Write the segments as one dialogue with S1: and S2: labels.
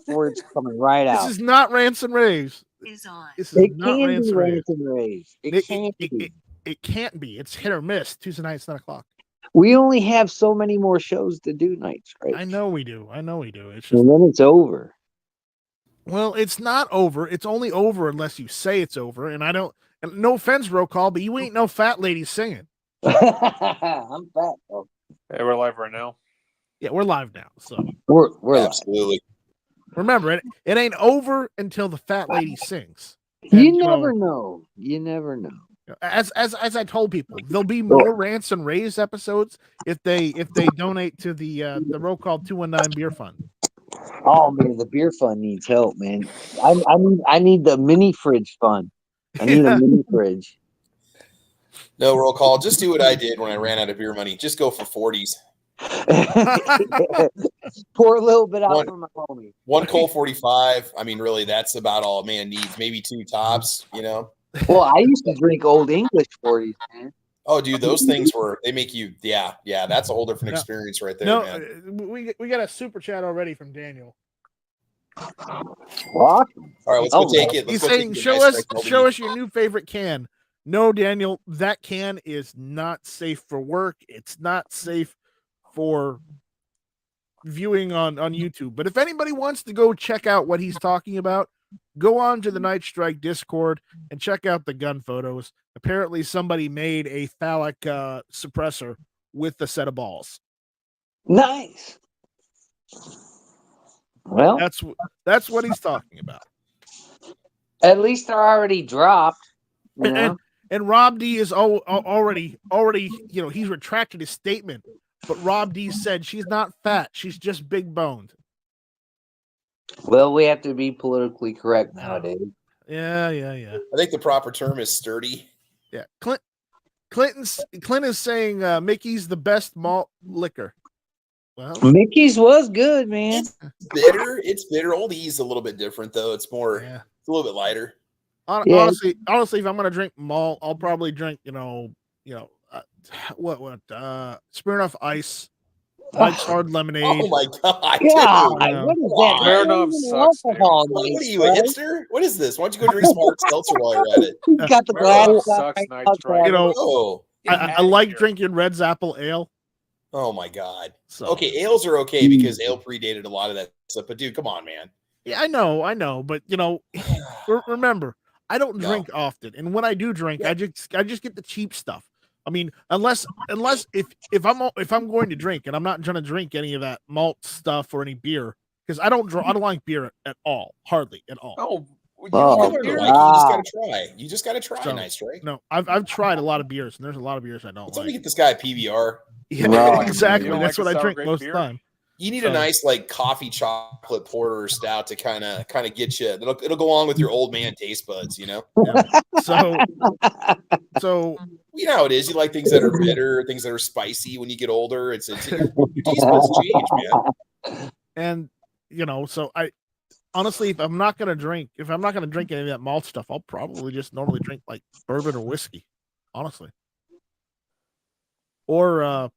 S1: words coming right out.
S2: This is not rants and raves. This is
S1: It
S2: not
S1: can
S2: rants
S1: be
S2: and raves.
S1: rants and raves. It can be.
S2: It can't be. It's hit or miss. Tuesday nights, 9:00.
S1: We only have so many more shows to do nights, right?
S2: I know we do. It's just,
S1: and then it's over.
S2: well, it's not over. It's only over unless you say it's over. And I don't. And no offense, roll call, but you ain't no fat lady singing.
S1: I'm fat, though.
S3: Hey, we're live right now.
S2: Yeah, we're live now. So
S1: we're
S4: absolutely.
S2: Remember, it ain't over until the fat lady sings.
S1: You never know. You never know.
S2: As I told people, there'll be more rants and raves episodes if they donate to the roll call 219 beer fund.
S1: Oh man, the beer fund needs help, man. I need the mini fridge fund. I need a mini fridge.
S4: No roll call. Just do what I did when I ran out of beer money. Just go for 40s.
S1: Pour a little bit out for my homie.
S4: One Colt 45. I mean, really, that's about all a man needs. Maybe 2 tops, you know.
S1: Well, I used to drink Old English 40s, man.
S4: Oh, dude, those things they make you, yeah. That's a whole different experience right there, man.
S2: We got a super chat already from Daniel.
S1: Awesome.
S4: All right, let's go take it.
S2: He's saying, show us your new favorite can. No, Daniel, that can is not safe for work. It's not safe for viewing on YouTube. But if anybody wants to go check out what he's talking about, go on to the Night Strike Discord and check out the gun photos. Apparently somebody made a phallic suppressor with a set of balls.
S1: Nice. Well,
S2: that's what he's talking about.
S1: At least they're already dropped. You know?
S2: And Rob D is already, he's retracted his statement. But Rob D said she's not fat. She's just big boned.
S1: Well, we have to be politically correct nowadays.
S2: Yeah.
S4: I think the proper term is sturdy.
S2: Yeah. Clinton is saying Mickey's the best malt liquor. Well,
S1: Mickey's was good, man.
S4: It's bitter. Old E's a little bit different though. It's more it's a little bit lighter.
S2: Honestly, if I'm gonna drink malt, I'll probably drink, Smirnoff Ice, Mike's Hard Lemonade.
S4: Oh my god!
S1: Yeah,
S4: dude.
S1: what is that?
S3: Smirnoff sucks,
S4: What are you, a hipster? What is this? Why don't you go drink some hard seltzer while you're at it?
S1: He's got the glass.
S3: Sucks, Night Strike.
S2: I like drinking Red's Apple Ale.
S4: Oh my god.
S2: So,
S4: okay, ales are okay because ale predated a lot of that stuff. But dude, come on, man.
S2: Yeah, I know, but remember, I don't drink often, and when I do drink, I just get the cheap stuff. I mean, unless if I'm going to drink and I'm not trying to drink any of that malt stuff or any beer because I don't like beer at all, hardly at all.
S3: Oh,
S4: you just gotta try. Nice, right?
S2: No, I've tried a lot of beers, and there's a lot of beers I don't like.
S4: Let me get this guy a PBR.
S2: Yeah, exactly. That's what I drink most of the time.
S4: You need a nice like coffee chocolate porter or stout to kind of get you. It'll go along with your old man taste buds, you know.
S2: Yeah. So
S4: you know how it is. You like things that are bitter, things that are spicy. When you get older, it's your taste buds change, man.
S2: And so I honestly, if I'm not gonna drink any of that malt stuff, I'll probably just normally drink like bourbon or whiskey, honestly, or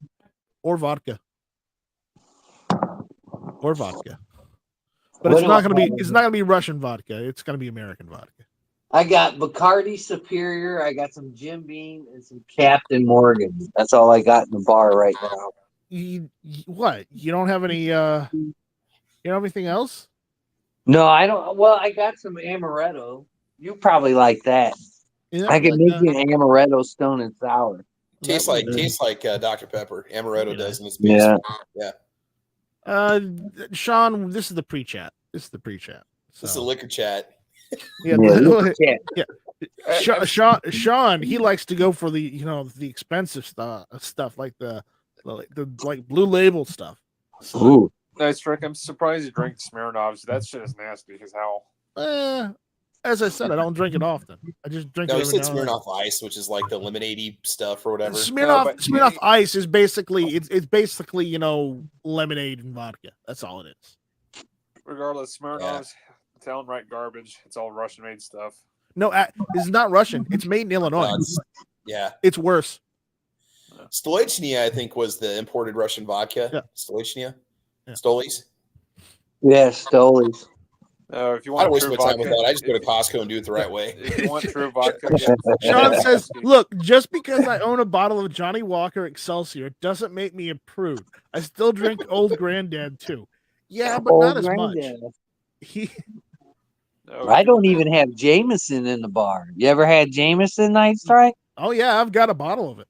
S2: vodka. Or vodka, but it's not gonna be Russian vodka. It's gonna be American vodka.
S1: I got Bacardi Superior. I got some Jim Beam and some Captain Morgan. That's all I got in the bar right now.
S2: What? You don't have any? You don't have anything else?
S1: No, I don't. Well, I got some Amaretto. You probably like that.
S2: Yeah,
S1: I can make you an Amaretto Stone and Sour.
S4: Tastes like Dr. Pepper. Amaretto does in its base. Yeah.
S2: Sean, this is the pre-chat. So.
S4: This is a liquor chat.
S2: Yeah. Sean, he likes to go for the expensive stuff like the Blue Label stuff. So,
S1: ooh.
S3: Nice Strike. I'm surprised you drink Smirnoffs. That shit is nasty because how.
S2: As I said, I don't drink it often. I just drink it.
S4: No, he
S2: every
S4: said
S2: now and
S4: Smirnoff Ice, which is like the lemonade-y stuff or whatever.
S2: Smirnoff Ice is basically lemonade and vodka. That's all it is.
S3: Regardless, Smirnoffs, telling right garbage. It's all Russian-made stuff.
S2: No, it's not Russian. It's made in Illinois. It's worse.
S4: Stolichnia, I think, was the imported Russian vodka.
S2: Yeah.
S4: Stolichnia.
S2: Yeah.
S4: Stolies.
S1: Yeah, Stolies.
S3: If you
S4: I don't
S3: want
S4: waste
S3: true
S4: my time with
S3: vodka,
S4: that. I just go to Costco and do it the right way.
S3: if you want true vodka, get
S2: Sean
S3: full
S2: says,
S3: whiskey.
S2: "Look, just because I own a bottle of Johnny Walker Excelsior doesn't make me a prude. I still drink Old Granddad too. Yeah, but
S1: Old
S2: not as much.
S1: Granddad.
S3: No,
S1: I
S3: if you-
S1: don't even have Jameson in the bar. You ever had Jameson Night Strike?
S2: Oh yeah, I've got a bottle of it.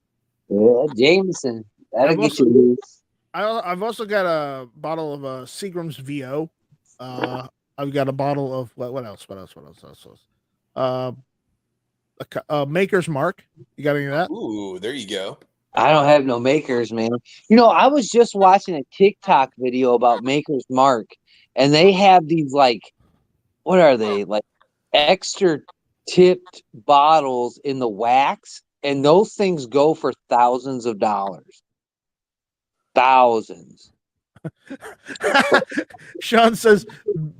S1: Yeah, Jameson. That'll
S2: I've
S1: get
S2: also-
S1: you loose.
S2: I've also got a bottle of Seagram's VO. I've got a bottle of what else? Maker's Mark. You got any of that?
S4: Ooh, there you go.
S1: I don't have no Makers, man. You know, I was just watching a TikTok video about Maker's Mark, and they have these like, what are they? Like extra tipped bottles in the wax, and those things go for thousands of dollars. Thousands.
S2: Sean says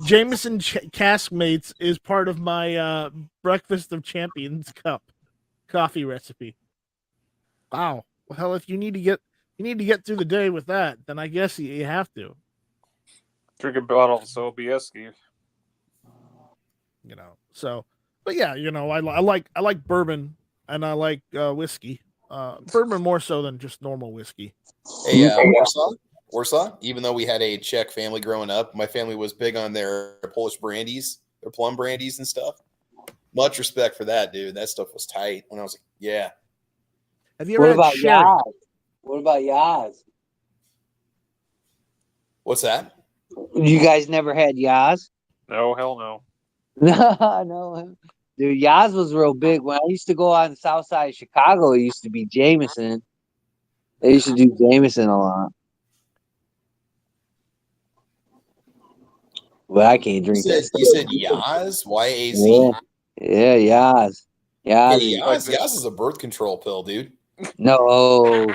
S2: Jameson Caskmates is part of my Breakfast of Champions cup coffee recipe. Wow. Well, if you need to get through the day with that, then I guess you have to.
S3: drink a bottle of Sobieski.
S2: You know. So, but yeah, you know, I like bourbon and I like whiskey. Bourbon more so than just normal whiskey.
S4: Hey, Warsaw. Even though we had a Czech family growing up, my family was big on their Polish brandies, their plum brandies and stuff. Much respect for that, dude. That stuff was tight when I was like, yeah.
S2: Have you ever
S1: What
S2: had
S1: about
S2: sherry?
S1: Yaz? What about Yaz?
S4: What's that?
S1: You guys never had Yaz?
S3: No, hell no.
S1: No. Dude, Yaz was real big. When I used to go on the south side of Chicago, it used to be Jameson. They used to do Jameson a lot. But I can't drink that stuff.
S4: You said Yaz? Y-A-Z?
S1: Yeah, Yaz. Yaz.
S4: Hey,
S1: is-
S4: Yaz is a birth control pill, dude.
S1: No.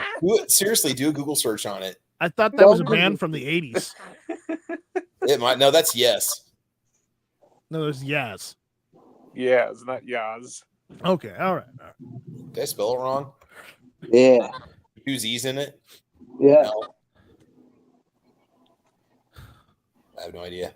S4: Seriously, do a Google search on it.
S2: I thought that was a band from the 80s.
S4: It might. No, that's yes.
S2: No, there's Yaz.
S3: Yeah, it's not Yaz.
S2: Okay, all right.
S4: Did I spell it wrong?
S1: Yeah.
S4: Two Z's in it?
S1: Yeah.
S4: No. I have no idea.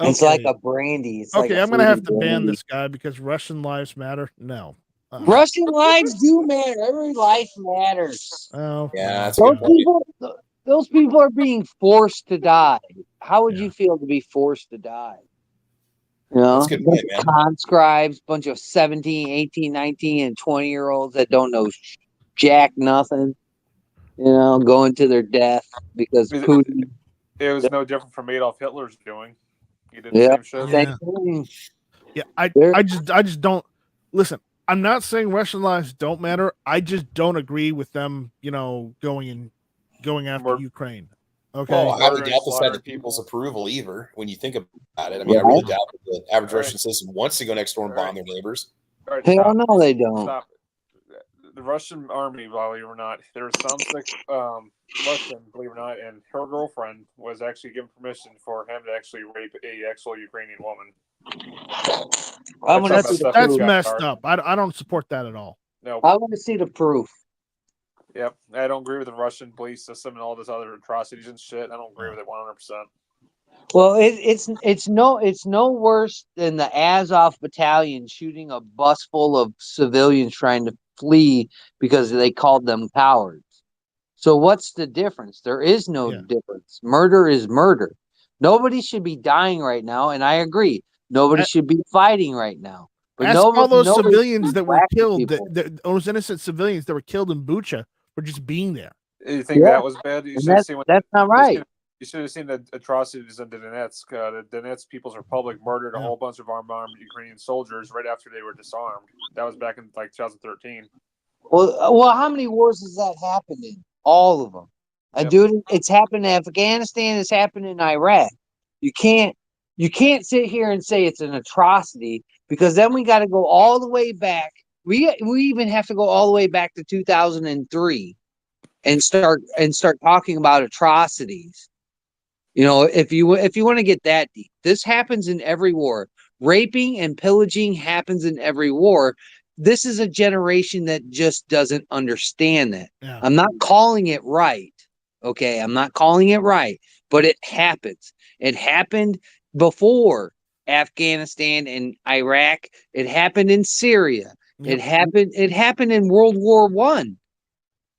S1: It's like a brandy. It's like
S2: okay,
S1: a
S2: I'm gonna have to
S1: fruity
S2: ban
S1: brandy.
S2: this guy because Russian lives matter. No.
S1: Russian lives do matter. Every life matters.
S2: Oh,
S4: Yeah, that's a good point.
S1: Those people are being forced to die. How would you feel to be forced to die? You know,
S4: That's a good point, man.
S1: conscribes, bunch of 17, 18, 19, and 20-year-olds that don't know jack nothing, you know, going to their death because Putin.
S3: It was no different from Adolf Hitler's doing. He did the
S1: Yeah.
S3: same shit.
S1: Same thing.
S2: Yeah, I just don't listen. I'm not saying Russian lives don't matter. I just don't agree with them, you know, going after Ukraine. Okay.
S4: Well, I highly
S3: Murdering,
S4: doubt this had
S3: slaughtering
S4: the people's
S3: people.
S4: approval either. When you think about it, I mean, I really doubt that the average Russian citizen wants to go next door and bomb their neighbors.
S3: All right,
S1: Hell
S3: stop.
S1: no, they don't.
S3: Stop. The Russian army, believe it or not, there was some sick Russian, believe it or not, and her girlfriend was actually given permission for him to actually rape a actual Ukrainian woman.
S1: I want to
S3: That's
S1: see the
S2: That's
S1: proof.
S2: messed up. I don't support that at all.
S3: No.
S1: I want to see the proof.
S3: Yep. I don't agree with the Russian police system and all this other atrocities and shit. I don't agree with it 100%.
S1: Well, it's no worse than the Azov battalion shooting a bus full of civilians trying to flee because they called them cowards. So what's the difference? There is no difference. Murder is murder. Nobody should be dying right now, and I agree. Nobody should be fighting right now. But
S2: ask all those
S1: nobody
S2: civilians
S1: should
S2: that
S1: be
S2: were
S1: whacking
S2: killed,
S1: people.
S2: those innocent civilians that were killed in Bucha for just being there.
S3: You think that was bad? You
S1: And
S3: should have seen
S1: that's not right.
S3: You should have seen the atrocities in Donetsk. The Donetsk People's Republic murdered a whole bunch of armed Ukrainian soldiers right after they were disarmed. That was back in like 2013.
S1: Well, how many wars has that happened in? All of them. Dude, it's happened in Afghanistan. It's happened in Iraq. You can't sit here and say it's an atrocity because then we got to go all the way back. We even have to go all the way back to 2003 and start talking about atrocities. You know, if you want to get that deep, this happens in every war. Raping and pillaging happens in every war. This is a generation that just doesn't understand that.
S2: Yeah.
S1: I'm not calling it right. Okay, I'm not calling it right, but it happens. It happened before Afghanistan and Iraq. It happened in Syria.
S2: Yep.
S1: It happened in World War One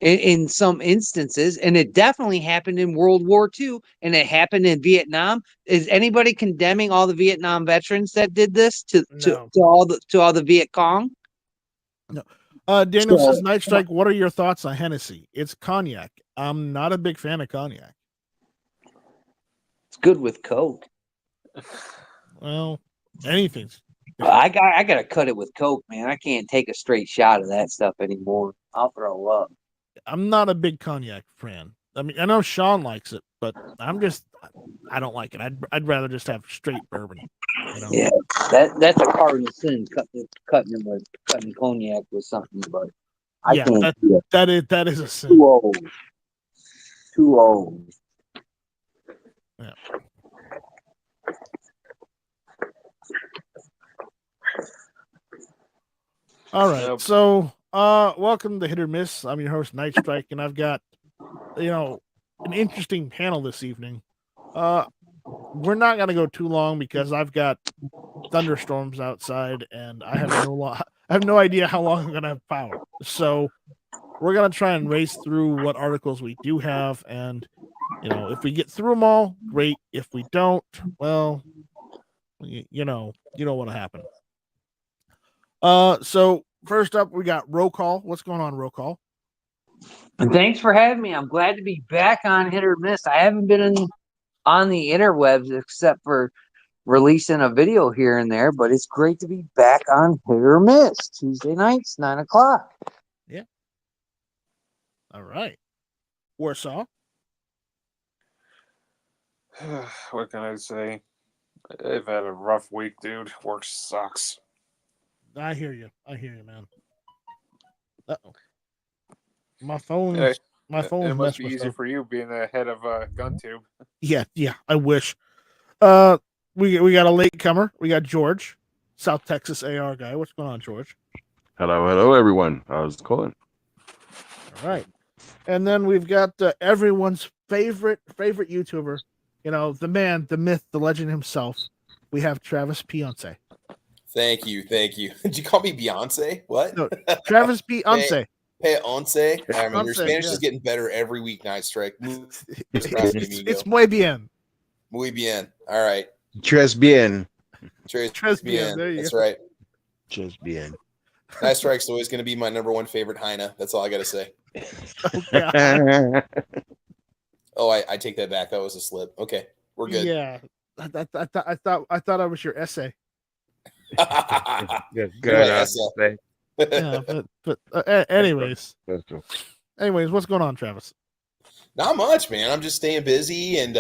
S1: in some instances, and it definitely happened in World War II, and it happened in Vietnam. Is anybody condemning all the Vietnam veterans that did this to
S2: No.
S1: all the Viet Cong?
S2: No. Daniel
S1: So-
S2: says, Night Strike, what are your thoughts on Hennessy? It's cognac. I'm not a big fan of cognac.
S1: It's good with Coke.
S2: Well, anything's.
S1: I gotta cut it with Coke, man. I can't take a straight shot of that stuff anymore. I'll throw up.
S2: I'm not a big cognac fan. I mean, I know Sean likes it, but I don't like it. I'd rather just have straight bourbon. You know?
S1: Yeah, that's a cardinal sin. Cutting cognac with something, but I
S2: Yeah,
S1: can't do it.
S2: that is a sin.
S1: Too old. Too old.
S2: Yeah. All right.
S3: Yep.
S2: So, welcome to Hit or Miss. I'm your host, Night Strike, and I've got, an interesting panel this evening. We're not going to go too long because I've got thunderstorms outside, and I have no idea how long I'm going to have power. So, we're going to try and race through what articles we do have, and if we get through them all, great. If we don't, well, you know what'll happen. So first up, we got Roll Call. What's going on, Roll Call?
S1: And thanks for having me. I'm glad to be back on Hit or Miss. I haven't been on the interwebs except for releasing a video here and there, but it's great to be back on Hit or Miss Tuesday nights, 9:00.
S2: Yeah. All right. Warsaw.
S3: What can I say? I've had a rough week, dude. Work sucks.
S2: I hear you, man. Uh-oh. My phone.
S3: Hey,
S2: My phone.
S3: It must be easy for you being the head of GunTube.
S2: Yeah. I wish. We got a latecomer. We got George, South Texas AR guy. What's going on, George?
S5: Hello, everyone. How's it going?
S2: All right. And then we've got everyone's favorite YouTuber. The man, the myth, the legend himself. We have Travis Beyonce.
S4: Thank you. Did you call me Beyonce? What?
S2: No, Travis Beyonce.
S4: Beyonce. I mean, your
S2: Beyonce,
S4: Spanish
S2: yeah.
S4: is getting better every week, Night Strike.
S2: It's muy bien.
S4: Muy bien. All right.
S5: Tres bien.
S4: Tres
S2: bien. There you
S4: That's
S2: go.
S4: right.
S5: Tres bien.
S4: Night Strike's always going to be my number one favorite Heine. That's all I got to say.
S2: Oh, God.
S4: Oh, I take that back. That was a slip. Okay, we're good.
S2: Yeah. I thought I was your essay.
S5: Good.
S4: Right,
S2: Yeah, but anyways, what's going on, Travis?
S4: Not much, man. I'm just staying busy, and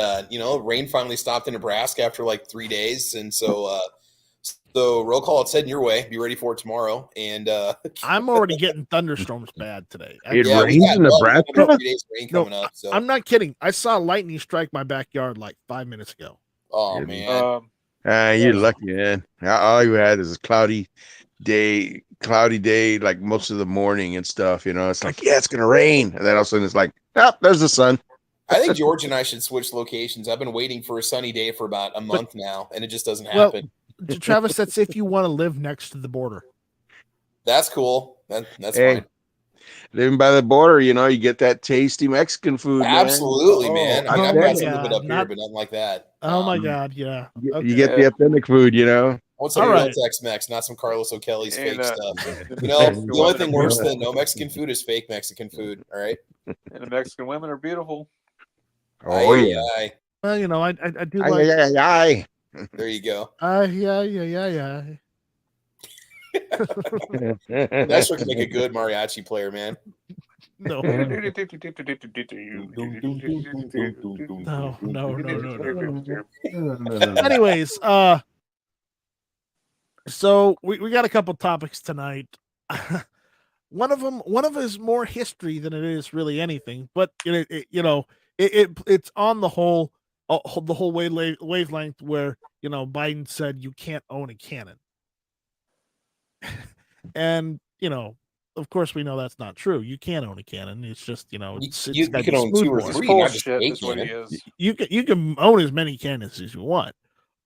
S4: rain finally stopped in Nebraska after like 3 days, and so Roll Call, it's heading your way. Be ready for it tomorrow. And
S2: I'm already getting thunderstorms bad today.
S5: It rains in Nebraska?
S4: 3 days rain
S2: No,
S4: coming up. So
S2: I'm not kidding. I saw lightning strike my backyard like 5 minutes ago.
S4: oh
S5: Yeah.
S4: man,
S5: You're lucky, man. All you had is a cloudy day, like most of the morning and stuff. It's like, yeah, it's gonna rain, and then all of a sudden it's like, oh, there's the sun.
S4: I think George and I should switch locations. I've been waiting for a sunny day for about a month now, and it just doesn't happen.
S2: Travis, that's if you want to live next to the border.
S4: That's cool. That's
S5: Hey,
S4: fine.
S5: living by the border, you get that tasty Mexican food.
S4: Absolutely,
S5: man.
S4: man. I mean,
S2: Oh
S4: I've
S2: my
S4: got some of
S2: God,
S4: it up here,
S2: not-
S4: but nothing like that.
S2: Oh my God, yeah. Okay.
S5: You get the authentic food,
S4: I want some
S2: All
S4: real
S2: right.
S4: Tex-Mex, not some Carlos O'Kelly's
S3: And,
S4: fake stuff.
S3: the
S4: The only thing worse
S3: women-
S4: than no Mexican food is fake Mexican food. All right.
S3: And the Mexican women are beautiful.
S5: Oh yeah.
S4: Aye.
S2: Well, I do
S5: Aye,
S2: like.
S5: aye, aye,
S4: There you go.
S2: Yeah.
S4: That's what can make a good mariachi player, man.
S2: No.
S3: No.
S2: Anyways, so we got a couple topics tonight. One of them is more history than it is really anything, but it's on the whole wavelength where Biden said you can't own a cannon, and of course we know that's not true. You can't own a cannon. It's just
S4: You
S2: gotta
S4: can
S2: be
S4: own
S2: smooth
S4: 2 or
S2: bore.
S4: 3,
S3: Full
S4: not
S3: of
S4: just
S3: shit
S4: fake
S3: is what he
S4: cannon.
S3: is.
S2: You can own as many cannons as you want,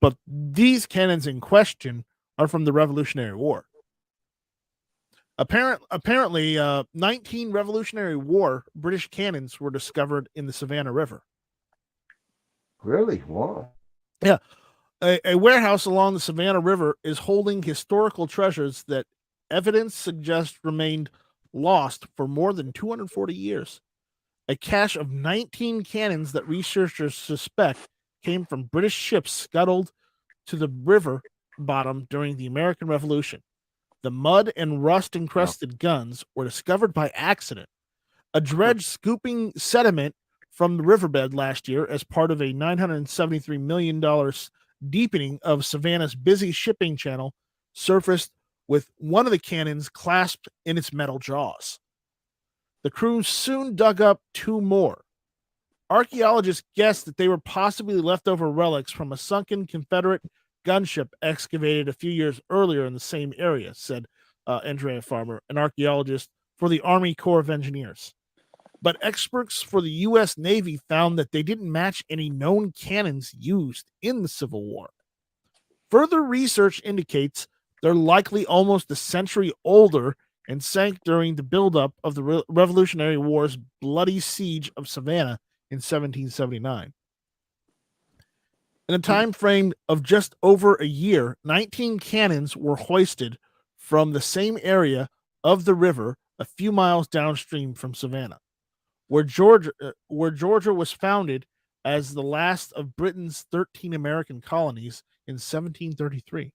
S2: but these cannons in question are from the Revolutionary War. Apparently, 19 Revolutionary War British cannons were discovered in the Savannah River.
S5: Really? Wow.
S2: Yeah. A warehouse along the Savannah River is holding historical treasures that evidence suggests remained lost for more than 240 years. A cache of 19 cannons that researchers suspect came from British ships scuttled to the river bottom during the American Revolution. The mud and rust-encrusted guns were discovered by accident. A dredge scooping sediment from the riverbed last year as part of a $973 million deepening of Savannah's busy shipping channel surfaced with one of the cannons clasped in its metal jaws. The crew soon dug up two more. Archaeologists guessed that they were possibly leftover relics from a sunken Confederate gunship excavated a few years earlier in the same area, said Andrea Farmer, an archaeologist for the Army Corps of Engineers. But experts for the U.S. Navy found that they didn't match any known cannons used in the Civil War. Further research indicates they're likely almost a century older and sank during the buildup of the Revolutionary War's bloody siege of Savannah in 1779. In a time frame of just over a year, 19 cannons were hoisted from the same area of the river a few miles downstream from Savannah, where Georgia was founded as the last of Britain's 13 American colonies in 1733.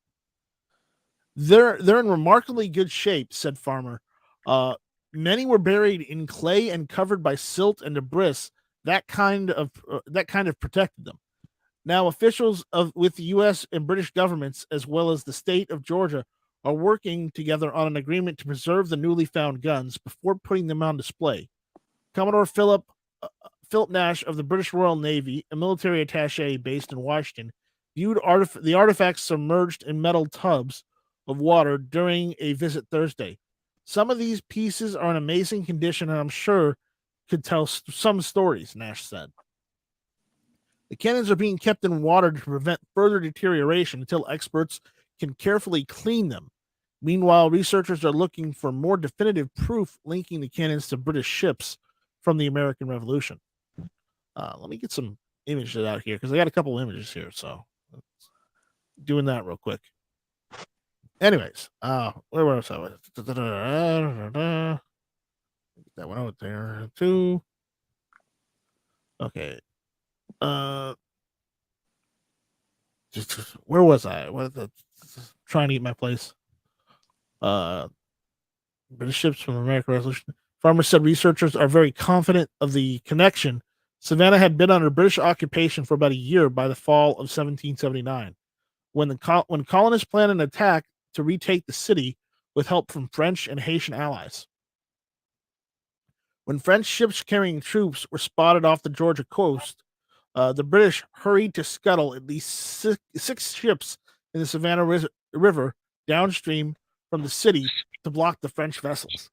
S2: They're in remarkably good shape, said Farmer. Many were buried in clay and covered by silt and debris. That kind of protected them. Now, officials with the U.S. and British governments, as well as the state of Georgia, are working together on an agreement to preserve the newly found guns before putting them on display. Commodore Philip Nash of the British Royal Navy, a military attaché based in Washington, viewed the artifacts submerged in metal tubs of water during a visit Thursday. Some of these pieces are in amazing condition and I'm sure could tell some stories, Nash said. The cannons are being kept in water to prevent further deterioration until experts can carefully clean them. Meanwhile, researchers are looking for more definitive proof linking the cannons to British ships from the American Revolution. Let me get some images out here because I got a couple images here, so doing that real quick. Anyways, where was I? That one out there too. Okay. Just where was I? Trying to get my place. British ships from American Revolution. Farmer said researchers are very confident of the connection. Savannah had been under British occupation for about a year by the fall of 1779, when colonists planned an attack to retake the city with help from French and Haitian allies. When French ships carrying troops were spotted off the Georgia coast, the British hurried to scuttle at least six ships in the Savannah River downstream from the city to block the French vessels.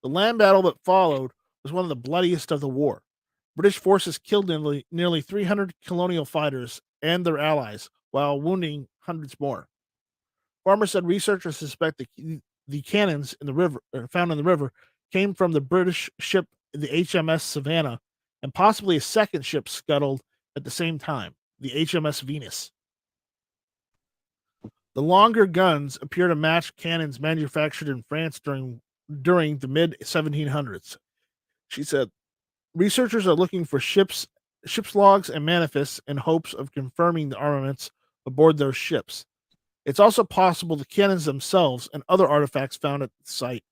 S2: The land battle that followed was one of the bloodiest of the war. British forces killed nearly 300 colonial fighters and their allies, while wounding hundreds more. Farmer said researchers suspect the cannons in the river found in the river came from the British ship, the HMS Savannah, and possibly a second ship scuttled at the same time, the HMS Venus. The longer guns appear to match cannons manufactured in France during the mid-1700s. She said, researchers are looking for ship's logs and manifests in hopes of confirming the armaments aboard those ships. It's also possible the cannons themselves and other artifacts found at the site,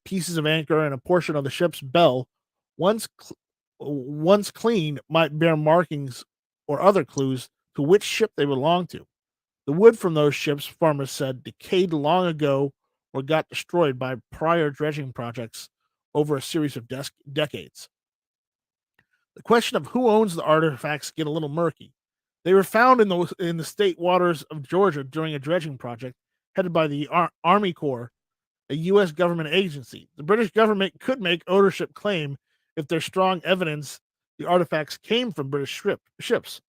S2: pieces of anchor and a portion of the ship's bell, once clean, might bear markings or other clues to which ship they belong to. The wood from those ships, farmers said, decayed long ago or got destroyed by prior dredging projects over a series of decades. The question of who owns the artifacts get a little murky. They were found in the state waters of Georgia during a dredging project headed by the Army Corps, a U.S. government agency. The British government could make ownership claim if there's strong evidence the artifacts came from British ships.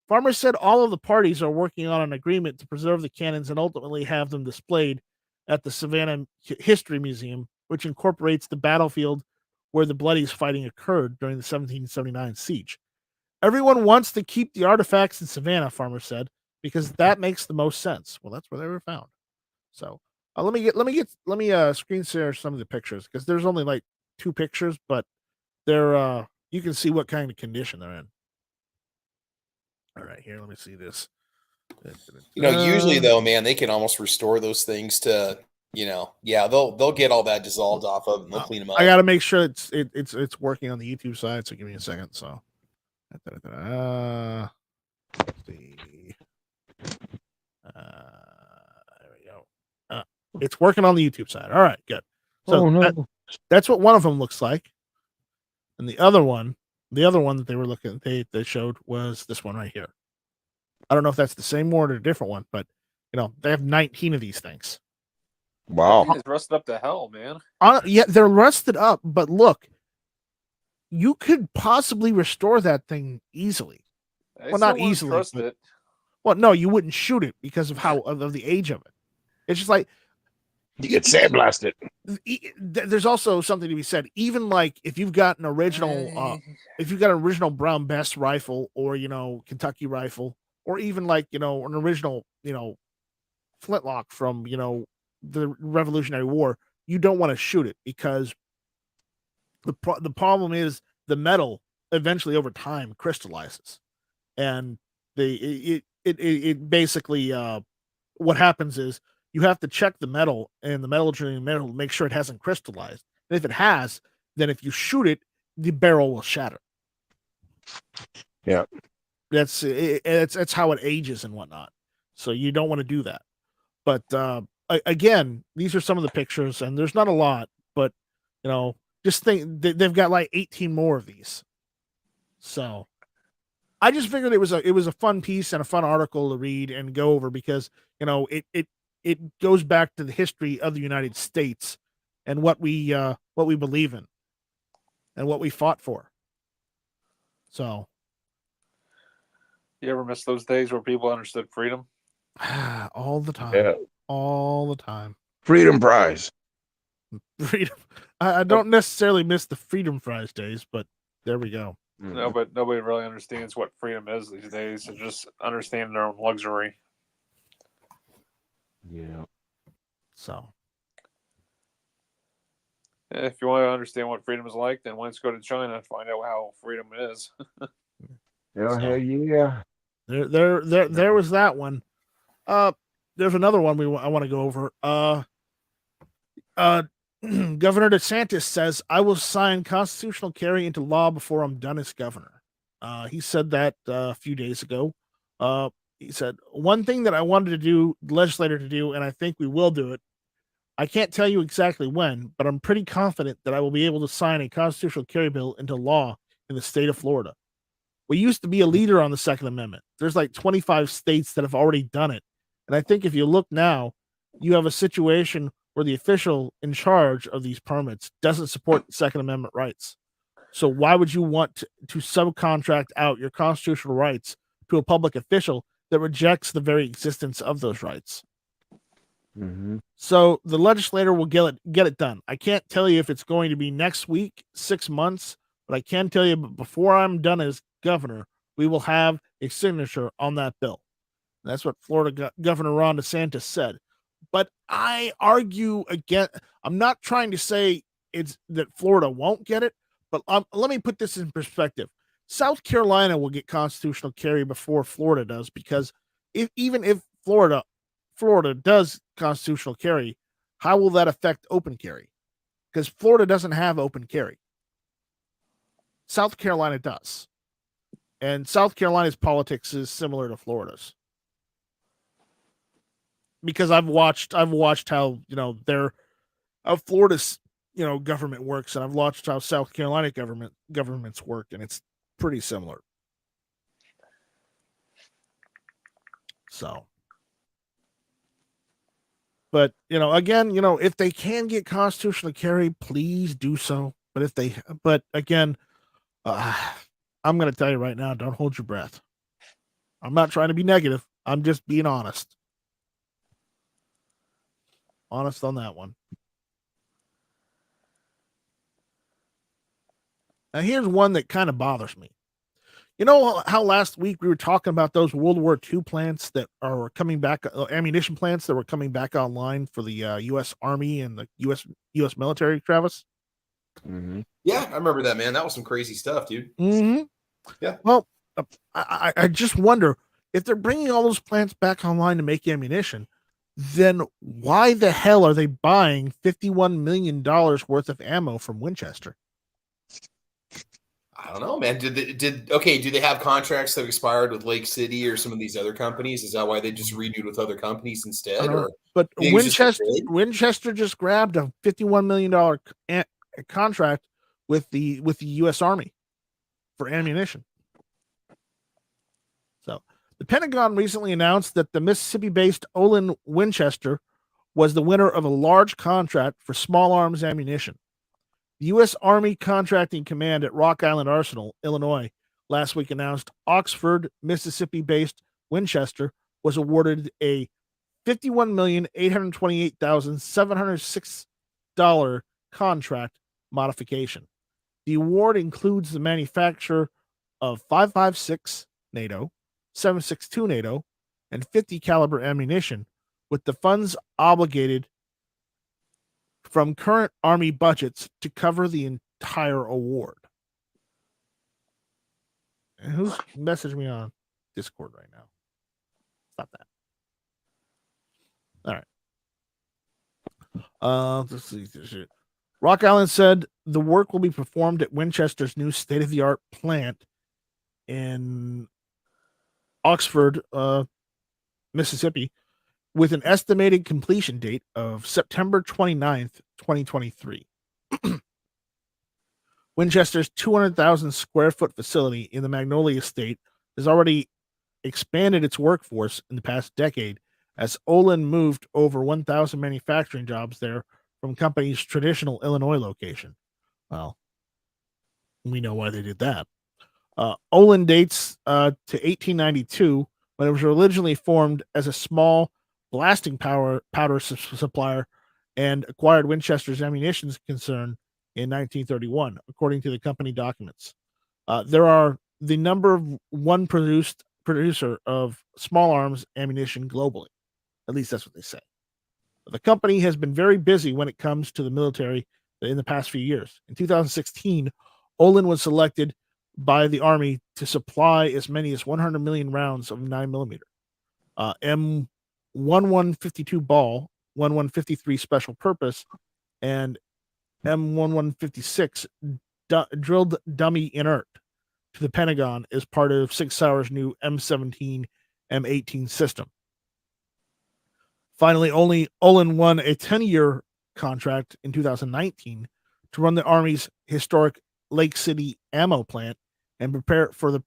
S2: Farmer said all of the parties are working on an agreement to preserve the cannons and ultimately have them displayed at the Savannah History Museum, which incorporates the battlefield where the bloodiest fighting occurred during the 1779 siege. Everyone wants to keep the artifacts in Savannah, Farmer said, because that makes the most sense. Well, that's where they were found. So let me screen share some of the pictures, because there's only like 2 pictures, but they're you can see what kind of condition they're in. All right, here, let me see this.
S4: Usually though, man, they can almost restore those things to, they'll get all that dissolved off of and they'll clean them up.
S2: I got to make sure it's working on the YouTube side. So give me a second. So, let's see. There we go. It's working on the YouTube side. All right, good. So that's what one of them looks like, and the other one that they were looking, they showed was this one right here. I don't know if that's the same one or a different one, but they have 19 of these things.
S5: Wow,
S3: it's rusted up to hell, man.
S2: Yeah, they're rusted up, but look, you could possibly restore that thing easily. Well, not easily. But, well, no, you wouldn't shoot it because of of the age of it. It's just like
S5: you get sandblasted.
S2: There's also something to be said. Even like if you've got an original, Brown Bess rifle or Kentucky rifle, or even like an original flintlock from the Revolutionary War, you don't want to shoot it because the problem is the metal eventually over time crystallizes, and it basically what happens is you have to check the metal and the metallurgy metal to make sure it hasn't crystallized. And if it has, then if you shoot it, the barrel will shatter.
S5: Yeah,
S2: that's how it ages and whatnot. So you don't want to do that. But again, these are some of the pictures, and there's not a lot, but just think they've got like 18 more of these. So I just figured it was a fun piece and a fun article to read and go over because it goes back to the history of the United States and what we believe in and what we fought for. So,
S3: you ever miss those days where people understood freedom?
S2: All the time.
S5: Yeah.
S2: All the time.
S5: Freedom Prize.
S2: Freedom. I don't necessarily miss the Freedom Prize days, but there we go.
S3: No, but nobody really understands what freedom is these days. They're just understanding their own luxury.
S5: Yeah.
S2: So,
S3: if you want to understand what freedom is like, then let's go to China and find out how freedom is.
S5: Hell yeah.
S2: There was that one. There's another one I want to go over. Governor DeSantis says, I will sign constitutional carry into law before I'm done as governor. He said that a few days ago. He said, one thing that I wanted to do, the legislator to do, and I think we will do it. I can't tell you exactly when, but I'm pretty confident that I will be able to sign a constitutional carry bill into law in the state of Florida. We used to be a leader on the Second Amendment. There's like 25 states that have already done it. And I think if you look now, you have a situation where the official in charge of these permits doesn't support Second Amendment rights. So why would you want to subcontract out your constitutional rights to a public official that rejects the very existence of those rights?
S5: Mm-hmm.
S2: So the legislator will get it done. I can't tell you if it's going to be next week, 6 months, but I can tell you before I'm done as governor, we will have a signature on that bill. That's what Florida Governor Ron DeSantis said. But I argue again. I'm not trying to say it's that Florida won't get it, but let me put this in perspective. South Carolina will get constitutional carry before Florida does, because even if Florida does constitutional carry, how will that affect open carry? Because Florida doesn't have open carry. South Carolina does. And South Carolina's politics is similar to Florida's. Because I've watched how how Florida's government works, and I've watched how South Carolina governments work, and it's pretty similar. So, but again, if they can get constitutional carry, please do so. But again, I'm going to tell you right now, don't hold your breath. I'm not trying to be negative. I'm just being honest. Honest on that one. Now, here's one that kind of bothers me. You know how last week we were talking about those World War II plants that are coming back, ammunition plants that were coming back online for the U.S. Army and the U.S. military, Travis?
S5: Mm-hmm.
S4: Yeah, I remember that, man. That was some crazy stuff, dude.
S2: Mm-hmm.
S4: Yeah.
S2: Well, I just wonder if they're bringing all those plants back online to make ammunition, then why the hell are they buying $51 million worth of ammo from Winchester?
S4: I don't know, man. Do they have contracts that expired with Lake City or some of these other companies? Is that why they just renewed with other companies instead? Or
S2: but
S4: Winchester
S2: just grabbed a $51 million contract with the U.S. Army for ammunition. So the Pentagon recently announced that the Mississippi-based Olin Winchester was the winner of a large contract for small arms ammunition. The U.S. Army Contracting Command at Rock Island Arsenal, Illinois, last week announced Oxford, Mississippi-based Winchester was awarded a $51,828,706 contract modification. The award includes the manufacture of 5.56 NATO, 7.62 NATO, and 50 caliber ammunition, with the funds obligated from current Army budgets to cover the entire award. And who's messaged me on Discord right now? Stop that. All right. Let's see. Rock Island said the work will be performed at Winchester's new state-of-the-art plant in Oxford, Mississippi, with an estimated completion date of September 29th, 2023. Winchester's 200,000 square foot facility in the Magnolia State has already expanded its workforce in the past decade as Olin moved over 1,000 manufacturing jobs there from company's traditional Illinois location. Well, we know why they did that. Olin dates to 1892 when it was originally formed as a small blasting powder supplier and acquired Winchester's ammunition concern in 1931, according to the company documents. There are the number one producer of small arms ammunition globally. At least that's what they say. The company has been very busy when it comes to the military in the past few years. In 2016, Olin was selected by the Army to supply as many as 100 million rounds of 9mm. M1152 ball, 1153 special purpose, and M1156 drilled dummy inert to the Pentagon as part of Sig Sauer's new M17, M18 system. Finally, Olin won a 10-year contract in 2019 to run the Army's historic Lake City ammo plant and prepare for the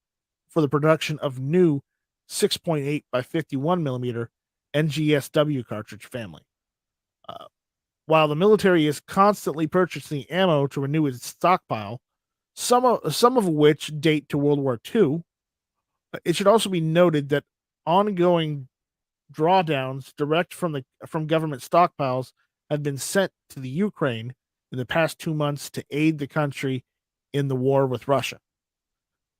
S2: production of new 6.8 by 51 millimeter NGSW cartridge family. While the military is constantly purchasing ammo to renew its stockpile, some of which date to World War II, it should also be noted that ongoing drawdowns direct from government stockpiles have been sent to the Ukraine in the past 2 months to aid the country in the war with Russia.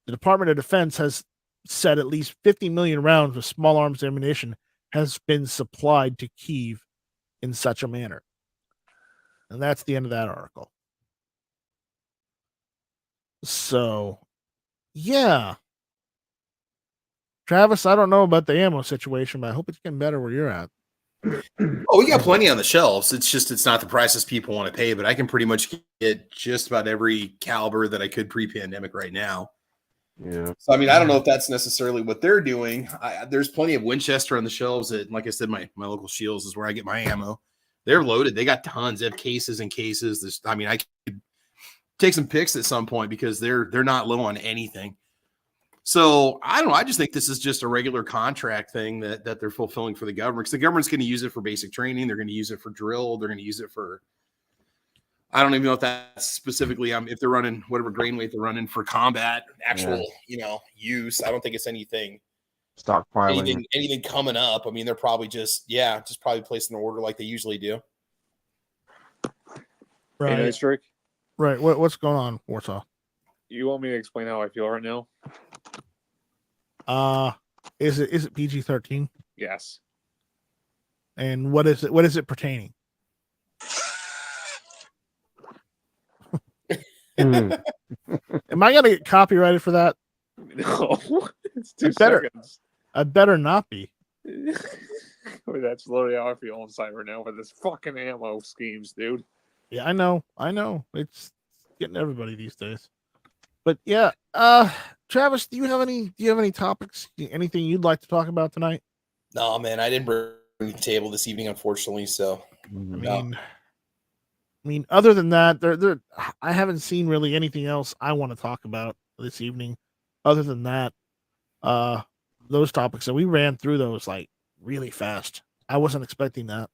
S2: The Department of Defense has said at least 50 million rounds of small arms ammunition has been supplied to Kyiv in such a manner. And that's the end of that article. So, yeah. Travis, I don't know about the ammo situation, but I hope it's getting better where you're at.
S4: Oh, we got plenty on the shelves. It's not the prices people want to pay, but I can pretty much get just about every caliber that I could pre-pandemic right now.
S5: Yeah.
S4: So, I mean, I don't know if that's necessarily what they're doing. There's plenty of Winchester on the shelves. Like I said, my local Shields is where I get my ammo. They're loaded. They got tons. They have cases and cases. I could take some pics at some point because they're not low on anything. So I don't know. I just think this is just a regular contract thing that they're fulfilling for the government, because the government's going to use it for basic training. They're going to use it for drill. They're going to use it for, I don't even know if that's specifically, if they're running whatever grain weight they're running for combat, actual, use. I don't think it's anything
S5: stockpiling.
S4: Anything coming up. I mean, they're probably just probably placing an order like they usually do.
S3: Hey, nice trick.
S2: Right. What's going on, Warsaw?
S3: You want me to explain how I feel right now?
S2: Is it PG-13?
S3: Yes.
S2: And what is it? What is it pertaining? Am I gonna get copyrighted for that?
S3: No, it's 2 seconds.
S2: I better not be.
S3: That's literally how I feel inside right now with this fucking ammo schemes, dude.
S2: Yeah, I know. It's getting everybody these days. But yeah, Travis, do you have any topics? Anything you'd like to talk about tonight?
S4: No, man, I didn't bring the table this evening, unfortunately. So,
S2: I mean, other than that, I haven't seen really anything else I want to talk about this evening. Other than that, those topics, and we ran through those like really fast. I wasn't expecting that.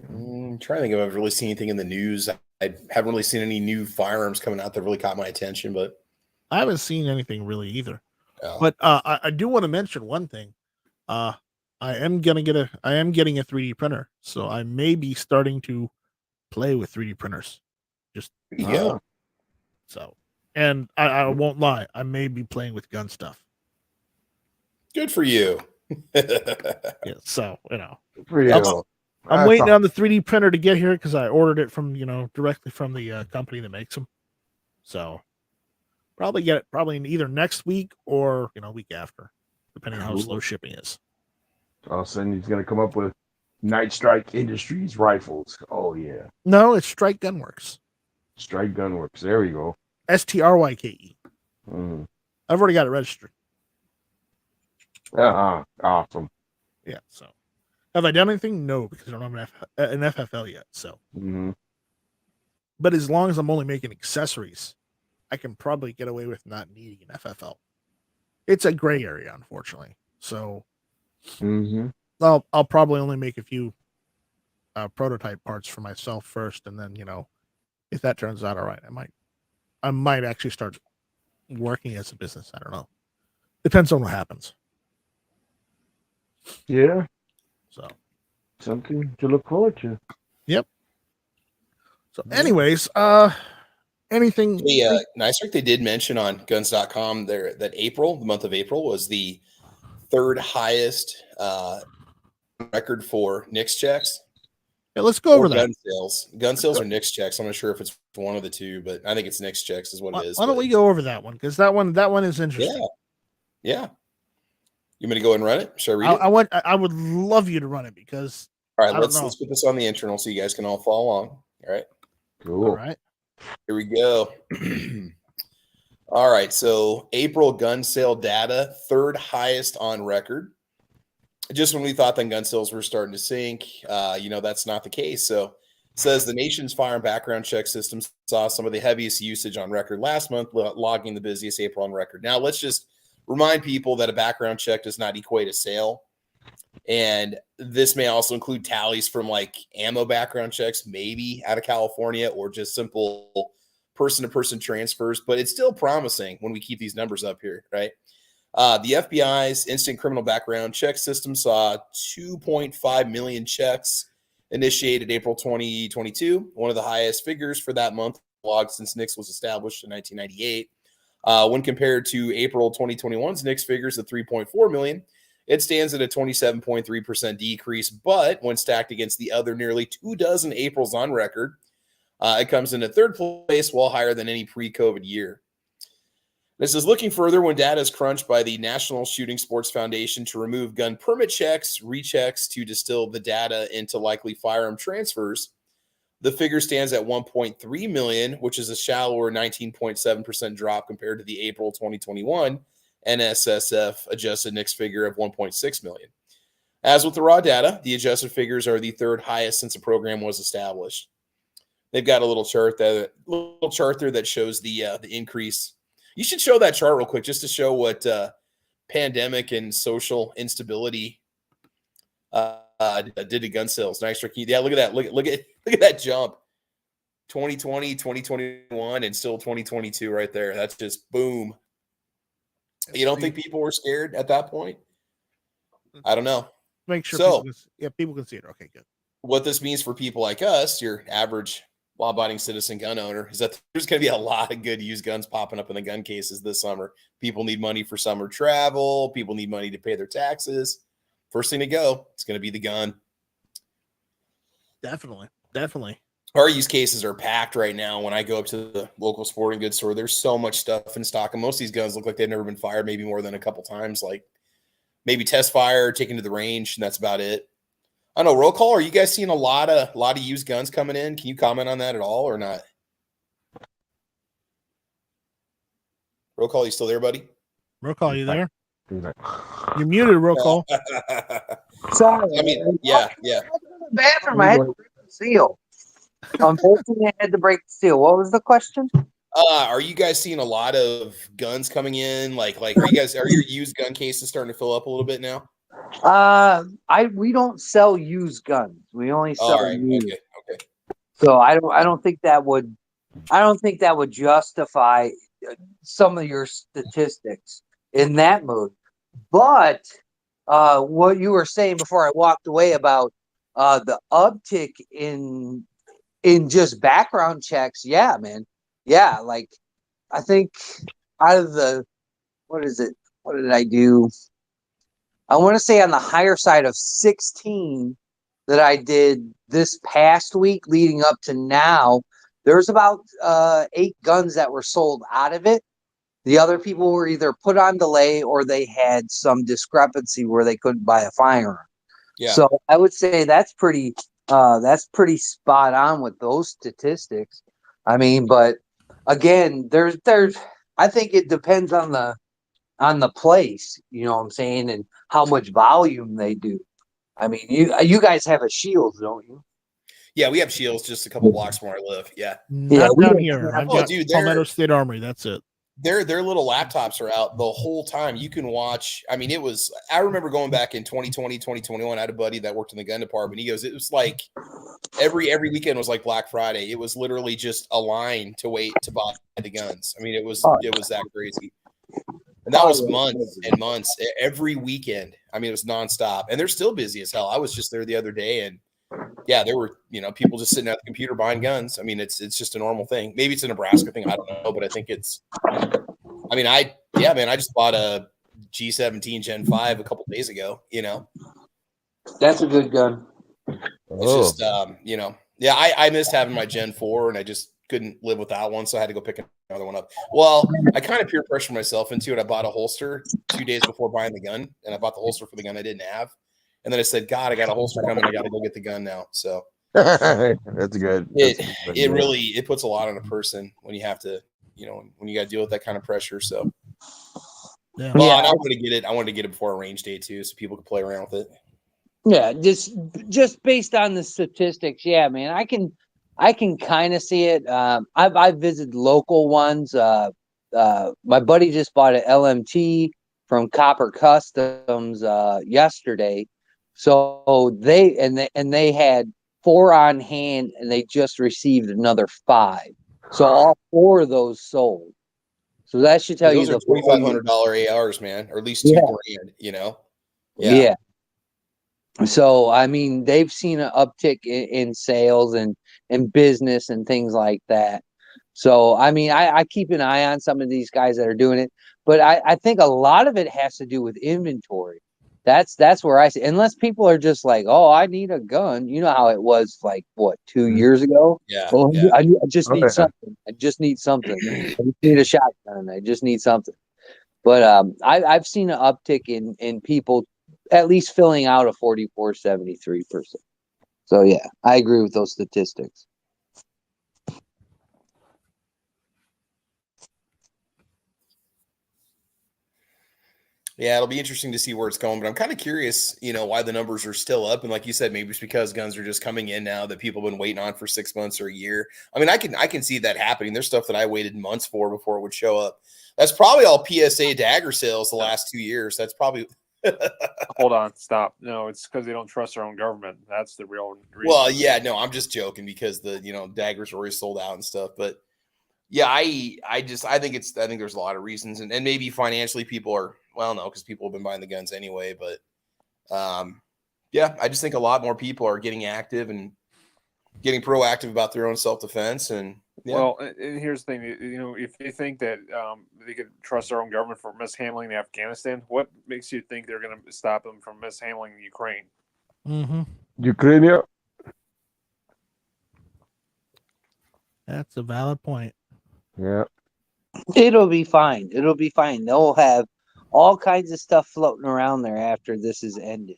S4: I'm trying to think if I've really seen anything in the news. I haven't really seen any new firearms coming out that really caught my attention, but
S2: I haven't seen anything really either.
S4: Oh.
S2: But I do want to mention one thing. I am getting a 3D printer, so I may be starting to play with 3D printers. Just so, and I won't lie, I may be playing with gun stuff.
S4: Good for you.
S2: Yeah, so
S5: For you.
S2: I'm waiting on the 3D printer to get here because I ordered it from directly from the company that makes them. So probably get it in either next week or week after, depending on how slow shipping is.
S5: All of a sudden, he's gonna come up with Night Strike Industries rifles. Oh yeah,
S2: No, it's Strike Gunworks.
S5: Strike Gunworks. There we go.
S2: STRYKE.
S5: Mm.
S2: I've already got it registered.
S5: Awesome.
S2: Yeah. So, have I done anything? No, because I don't have an FFL yet. So, but as long as I'm only making accessories, I can probably get away with not needing an FFL. It's a gray area, unfortunately. So, I'll probably only make a few prototype parts for myself first, and then if that turns out all right, I might actually start working as a business. I don't know. Depends on what happens.
S5: Yeah.
S2: So
S5: something to look forward to.
S2: Yep. So, anyways, anything?
S4: Nice trick. They did mention on guns.com there that the month of April, was the third highest record for NICS checks.
S2: Yeah, let's go over that.
S4: Gun sales or NICS checks. I'm not sure if it's one of the two, but I think it's NICS checks is what it is.
S2: Why don't we go over that one? Because that one is interesting.
S4: Yeah. You want me to go ahead and run it? Should I read it?
S2: I would love you to run it because
S4: all right, let's put this on the internal so you guys can all follow along. All right.
S5: Cool.
S2: All right.
S4: Here we go. All right. So April gun sale data, third highest on record. Just when we thought that gun sales were starting to sink, that's not the case. So it says the nation's firearm background check system saw some of the heaviest usage on record last month, logging the busiest April on record. Now, let's just remind people that a background check does not equate a sale. And this may also include tallies from like ammo background checks, maybe out of California, or just simple person-to-person transfers. But it's still promising when we keep these numbers up here, right? The FBI's instant criminal background check system saw 2.5 million checks initiated April 2022, one of the highest figures for that month logged since NICS was established in 1998. When compared to April 2021's NICS figures of 3.4 million, it stands at a 27.3% decrease. But when stacked against the other nearly 24 Aprils on record, it comes into third place, well higher than any pre-COVID year. This is looking further when data is crunched by the National Shooting Sports Foundation to remove gun permit checks, rechecks to distill the data into likely firearm transfers. The figure stands at 1.3 million, which is a shallower 19.7% drop compared to the April 2021 NSSF adjusted NICS figure of 1.6 million. As with the raw data, the adjusted figures are the third highest since the program was established. They've got a little chart there that shows the increase. You should show that chart real quick just to show what pandemic and social instability did to gun sales. Nice, Ricky. Yeah, look at that. Look at that jump. 2020, 2021, and still 2022 right there. That's just boom. You don't think people were scared at that point? I don't know.
S2: Make sure
S4: So,
S2: people can see it. Okay, good.
S4: What this means for people like us, your average law-abiding citizen gun owner, is that there's going to be a lot of good used guns popping up in the gun cases this summer. People need money for summer travel. People need money to pay their taxes. First thing to go, it's going to be the gun.
S2: Definitely.
S4: Our use cases are packed right now. When I go up to the local sporting goods store, there's so much stuff in stock, and most of these guns look like they've never been fired, maybe more than a couple times, like maybe test fire, taken to the range, and that's about it. I don't know. Roll call. Are you guys seeing a lot of used guns coming in? Can you comment on that at all or not? Roll call. You still there, buddy?
S2: Roll call. You there? You're muted. Roll call.
S1: Sorry.
S4: I mean, yeah.
S1: Bathroom. I had to break the seal. Unfortunately, I had to break the seal. What was the question?
S4: Are you guys seeing a lot of guns coming in? Like, are your used gun cases starting to fill up a little bit now?
S1: We don't sell used guns. We only sell used.
S4: Okay.
S1: So I don't think that would justify some of your statistics in that mode. But what you were saying before I walked away about the uptick in just background checks, yeah, man. Yeah, like I think out of the what did I do? I want to say on the higher side of 16 that I did this past week leading up to now, there's about 8 guns that were sold out of it. The other people were either put on delay or they had some discrepancy where they couldn't buy a firearm.
S4: Yeah.
S1: So I would say that's pretty spot on with those statistics. I mean, but again, there's I think it depends on the place, you know what I'm saying, and how much volume they do. I mean, you guys have a Shields, don't you?
S4: Yeah, we have Shields just a couple blocks from where I live. Yeah.
S2: Not down here. I've got
S4: dude,
S2: Palmetto State Armory. That's it.
S4: Their little laptops are out the whole time. You can watch. I mean, I remember going back in 2020, 2021. I had a buddy that worked in the gun department. He goes, it was like every weekend was like Black Friday. It was literally just a line to wait to buy the guns. I mean, it was that crazy. And that was months and months, every weekend. I mean, it was nonstop. And they're still busy as hell. I was just there the other day, and yeah, there were, people just sitting at the computer buying guns. I mean, it's just a normal thing. Maybe it's a Nebraska thing. I don't know, but I think I just bought a G17 Gen 5 a couple days ago,
S1: That's a good gun.
S4: It's just, I missed having my Gen 4 and I just couldn't live without one. So I had to go pick another one up. Well, I kind of peer pressured myself into it. I bought a holster 2 days before buying the gun, and I bought the holster for the gun I didn't have. And then I said, God, I got a holster coming. I got to go get the gun now. So
S5: that's good.
S4: It puts a lot on a person when you have to, when you got to deal with that kind of pressure. So,
S2: yeah.
S4: Well, and I wanted to get it. I wanted to get it before a range day too, so people could play around with it.
S1: Yeah, just based on the statistics, yeah, man, I can kind of see it. I've visited local ones. My buddy just bought an LMT from Copper Customs yesterday. So they had 4 on hand, and they just received another 5. So all 4 of those sold. So that should tell you
S4: those are $2,500 ARs, man, or at least $2,000.
S1: Yeah. So I mean, they've seen an uptick in sales and business and things like that. So I mean, I keep an eye on some of these guys that are doing it, but I think a lot of it has to do with inventory. That's where I see, unless people are just like, oh, I need a gun. You know how it was like 2 years ago?
S4: Yeah.
S1: Well,
S4: yeah.
S1: I just need something. I just need something. I just need a shotgun. I just need something. But I've seen an uptick in people at least filling out a 44.73%. So yeah, I agree with those statistics.
S4: Yeah, it'll be interesting to see where it's going, but I'm kind of curious, why the numbers are still up. And like you said, maybe it's because guns are just coming in now that people have been waiting on for 6 months or a year. I mean, I can see that happening. There's stuff that I waited months for before it would show up. That's probably all PSA dagger sales the last 2 years. That's probably.
S3: Hold on, stop. No, it's because they don't trust their own government. That's the real reason.
S4: Well, yeah, no, I'm just joking because the daggers are already sold out and stuff. But Yeah, I think there's a lot of reasons, and maybe financially people are, well, no, because people have been buying the guns anyway, but yeah, I just think a lot more people are getting active and getting proactive about their own self-defense. And yeah.
S3: Well, and here's the thing, if they think that they could trust their own government for mishandling Afghanistan, what makes you think they're going to stop them from mishandling Ukraine?
S2: Mm-hmm.
S5: Ukraine, yeah.
S2: That's a valid point.
S5: Yeah.
S1: It'll be fine. It'll be fine. They'll have all kinds of stuff floating around there after this is ended.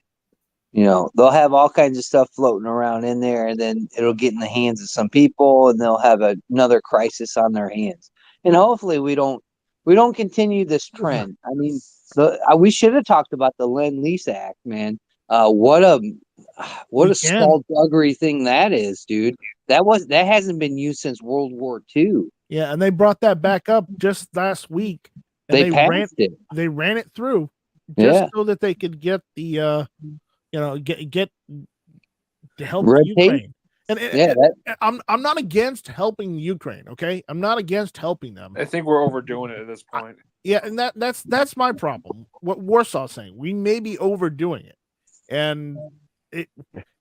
S1: They'll have all kinds of stuff floating around in there, and then it'll get in the hands of some people, and they'll have another crisis on their hands. And hopefully, we don't continue this trend. I mean, we should have talked about the Lend-Lease Act, man. What a skullduggery thing that is, dude. That hasn't been used since World War II.
S2: Yeah, and they brought that back up just last week. And
S1: they passed it.
S2: They ran it through just so that they could get the get to help Ukraine. And I'm not against helping Ukraine, okay? I'm not against helping them.
S3: I think we're overdoing it at this point.
S2: Yeah, and that's my problem. What Warsaw's saying, we may be overdoing it. And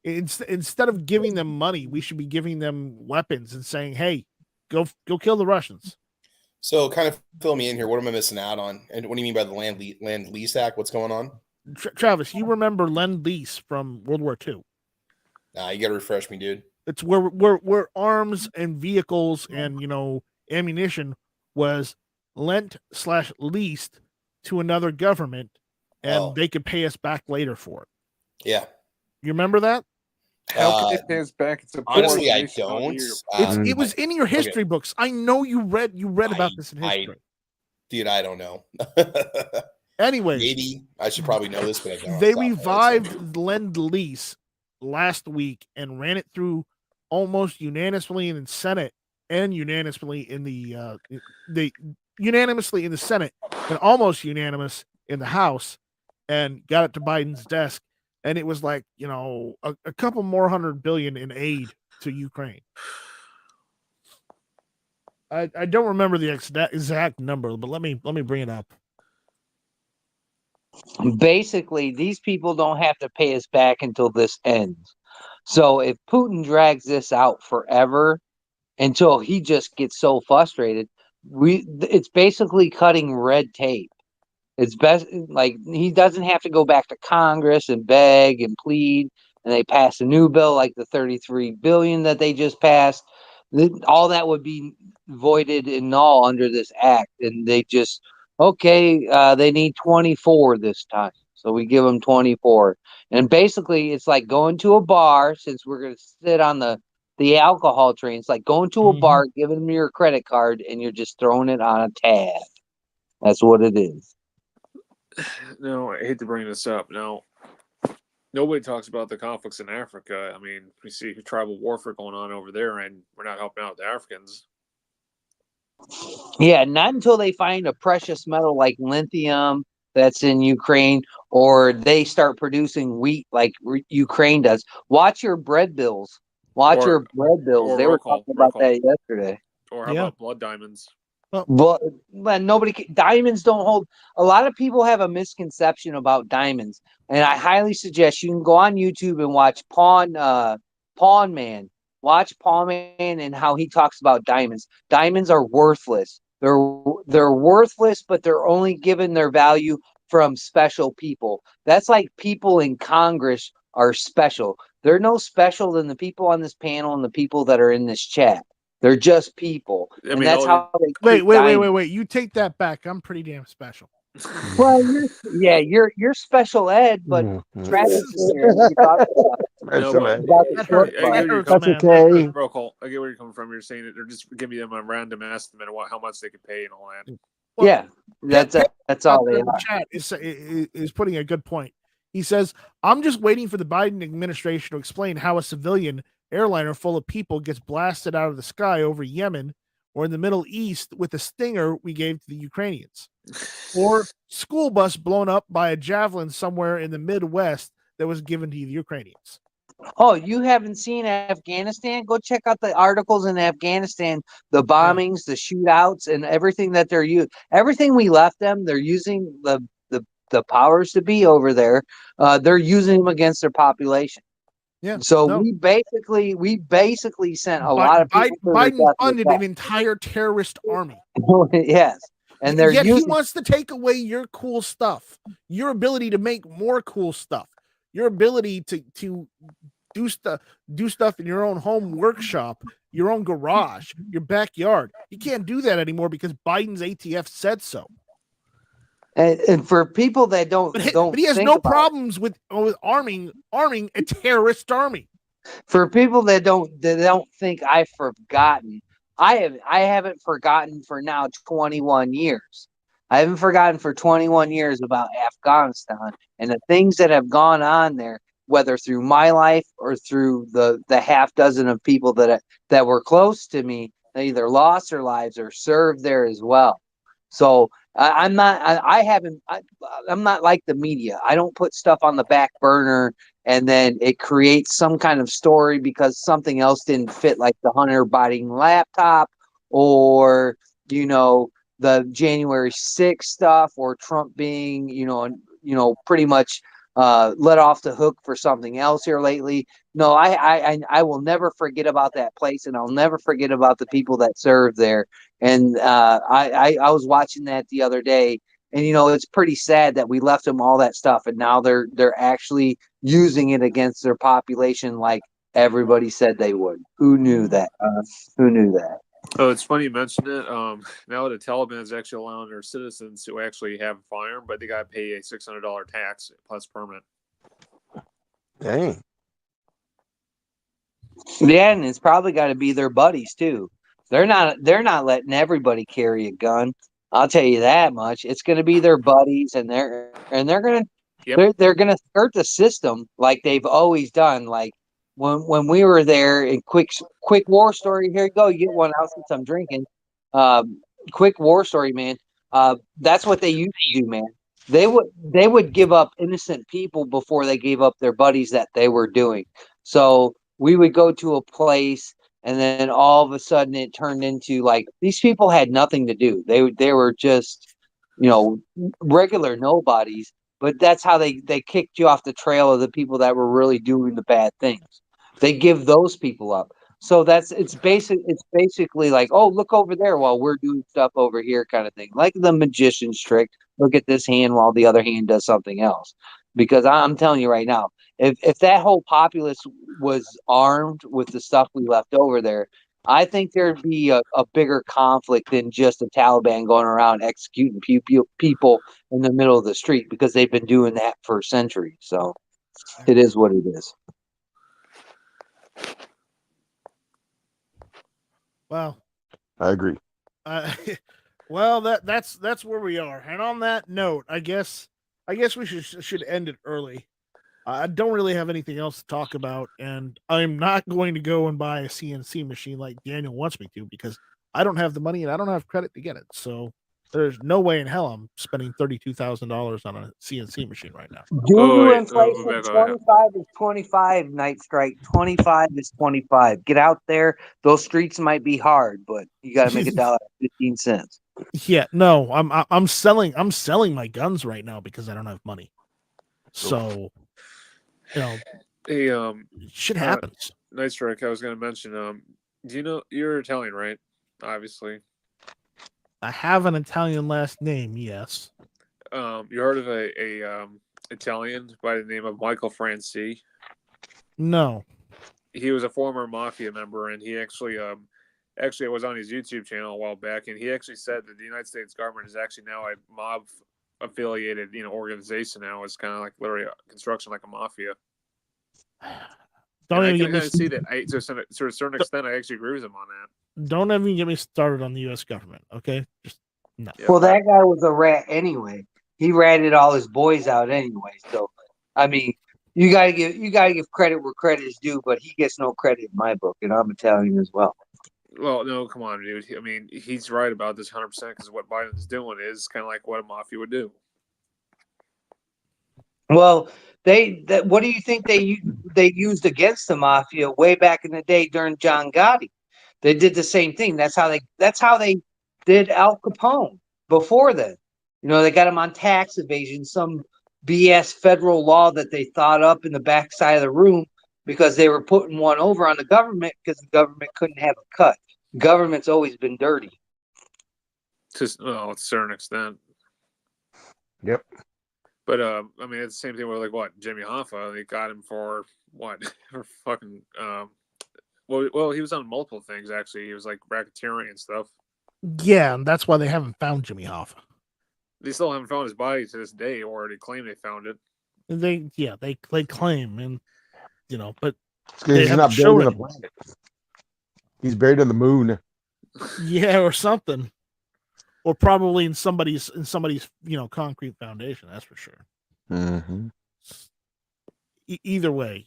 S2: instead of giving them money, we should be giving them weapons and saying, "Hey, go kill the Russians."
S4: So, kind of fill me in here. What am I missing out on? And what do you mean by the Land-Lease Act? What's going on?
S2: Travis, you remember Lend-Lease from World War II?
S4: Nah, you got to refresh me, dude.
S2: It's where arms and vehicles and ammunition was lent/leased to another government, and they could pay us back later for it.
S4: Yeah,
S2: you remember that?
S3: How can it pay us back?
S4: Honestly, I don't.
S2: It was in your history books. I know you read about this in history.
S4: Dude, I don't know.
S2: Anyways,
S4: maybe I should probably know this, but I don't.
S2: They revived Lend-Lease last week and ran it through almost unanimously in the Senate and unanimously in the Senate and almost unanimous in the House, and got it to Biden's desk. And it was like, a couple more $100 billion in aid to Ukraine. I don't remember the exact number, but let me bring it up.
S1: Basically, these people don't have to pay us back until this ends. So if Putin drags this out forever until he just gets so frustrated, it's basically cutting red tape. It's best, like, he doesn't have to go back to Congress and beg and plead, and they pass a new bill like the $33 billion that they just passed. All that would be voided and null under this act, and they just they need 24 this time, so we give them 24. And basically, it's like going to a bar. Since we're going to sit on the alcohol train, it's like going to a bar, giving them your credit card, and you're just throwing it on a tab. That's what it is.
S3: No, I hate to bring this up. No, nobody talks about the conflicts in Africa. I mean, we see tribal warfare going on over there, and we're not helping out the Africans.
S1: Yeah, not until they find a precious metal like lithium that's in Ukraine, or they start producing wheat like Ukraine does. Watch your bread bills. They were talking about that yesterday.
S3: Or how about blood diamonds?
S1: But diamonds don't hold. A lot of people have a misconception about diamonds, and I highly suggest you can go on YouTube and watch Pawn Man. Watch Pawn Man and how he talks about diamonds. Diamonds are worthless. They're worthless, but they're only given their value from special people. That's like people in Congress are special. They're no special than the people on this panel and the people that are in this chat. They're just people. I mean, that's how they
S2: wait. You take that back. I'm pretty damn special.
S1: Well, you're special ed, but Travis is here.
S3: That's okay. Bro, Cole, I get where you're coming from. You're saying that they're just giving them a random estimate of how much they could pay and all that.
S1: Well, that's all they are.
S2: The chat is putting a good point. He says, "I'm just waiting for the Biden administration to explain how a civilian airliner full of people gets blasted out of the sky over Yemen or in the Middle East with a stinger we gave to the Ukrainians, or school bus blown up by a javelin somewhere in the Midwest that was given to the Ukrainians."
S1: Oh, you haven't seen Afghanistan? Go check out the articles in Afghanistan, the bombings, the shootouts, and everything that they're using. Everything we left them, they're using the powers to be over there. They're using them against their population.
S2: Yeah.
S1: So
S2: no.
S1: we basically sent a lot of people to their
S2: Biden
S1: death with
S2: funded
S1: that.
S2: an entire terrorist army.
S1: Yes, and they're
S2: Yet he
S1: using.
S2: wants to take away your cool stuff, your ability to make more cool stuff, your ability to do stuff in your own home workshop, your own garage, your backyard. You can't do that anymore because Biden's ATF said so.
S1: And for people that don't
S2: But he has
S1: think
S2: no
S1: about
S2: problems with arming a terrorist army.
S1: for people that don't think I've forgotten, I haven't forgotten for now 21 years. I haven't forgotten for 21 years about Afghanistan and the things that have gone on there, whether through my life or through the half dozen of people that were close to me that either lost their lives or served there as well. So I'm not. I haven't. I'm not like the media. I don't put stuff on the back burner and then it creates some kind of story because something else didn't fit, like the Hunter Biden laptop, or the January 6th stuff, or Trump being pretty much let off the hook for something else here lately. No, I will never forget about that place, and I'll never forget about the people that served there. And I was watching that the other day, and it's pretty sad that we left them all that stuff, and now they're actually using it against their population like everybody said they would. Who knew that? Who knew that?
S3: Oh, it's funny you mentioned it. Now the Taliban is actually allowing their citizens to actually have a firearm, but they got to pay a $600 tax plus permit.
S5: Dang.
S1: Yeah, and it's probably got to be their buddies too. They're not letting everybody carry a gun. I'll tell you that much. It's going to be their buddies, and they're gonna skirt the system like they've always done. Like when we were there in quick war story. Here you go. You get one out since I'm drinking. Quick war story, man. That's what they used to do, man. They would give up innocent people before they gave up their buddies that they were doing. So we would go to a place, and then all of a sudden it turned into like these people had nothing to do. They were just regular nobodies, but that's how they kicked you off the trail of the people that were really doing the bad things. They give those people up. So it's basically like, oh, look over there while we're doing stuff over here, kind of thing. Like the magician's trick. Look at this hand while the other hand does something else. Because I'm telling you right now, if that whole populace was armed with the stuff we left over there, I think there'd be a bigger conflict than just the Taliban going around executing people in the middle of the street, because they've been doing that for centuries. So it is what it is.
S2: Well,
S5: I agree.
S2: Well, that's where we are. And on that note, I guess we should end it early. I don't really have anything else to talk about, and I'm not going to go and buy a CNC machine like Daniel wants me to, because I don't have the money and I don't have credit to get it. So there's no way in hell I'm spending $32,000 on a CNC machine right now.
S1: Due to inflation, 25 is 25, Night Strike. 25 is 25. Get out there. Those streets might be hard, but you got to make $1.15.
S2: Yeah, no, I'm selling my guns right now because I don't have money. So,
S3: hey,
S2: shit happens.
S3: Night Strike, I was going to mention, do you know you're Italian, right? Obviously.
S2: I have an Italian last name, yes.
S3: You heard of a Italian by the name of Michael Franci?
S2: No.
S3: He was a former mafia member, and he actually it was on his YouTube channel a while back, and he actually said that the United States government is actually now a mob affiliated organization now. It's kind of like literally a construction like a mafia. I can kind of see that. To a certain extent, I actually agree with him on that.
S2: Don't even get me started on the U.S. government, okay? Just no.
S1: Well, that guy was a rat anyway. He ratted all his boys out anyway. So, I mean, you gotta give credit where credit is due, but he gets no credit in my book, and I'm Italian as well.
S3: Well, no, come on, dude. I mean, he's right about this 100% because what Biden's doing is kind of like what a mafia would do.
S1: Well, what do you think they used against the mafia way back in the day during John Gotti? They did the same thing. That's how they did Al Capone before then. You know, they got him on tax evasion, some BS federal law that they thought up in the backside of the room because they were putting one over on the government because the government couldn't have a cut. Government's always been dirty.
S3: To a certain extent.
S5: Yep.
S3: But I mean, it's the same thing with like what Jimmy Hoffa. They got him for what for fucking. Well, he was on multiple things actually. He was like racketeering and stuff.
S2: Yeah, and that's why they haven't found Jimmy Hoffa.
S3: They still haven't found his body to this day, or they claim they found it.
S2: They claim, and you know, but
S5: He's not buried on the planet. He's buried on the moon.
S2: Yeah, or something, or probably in somebody's concrete foundation. That's for sure.
S5: Mm-hmm.
S2: Either way,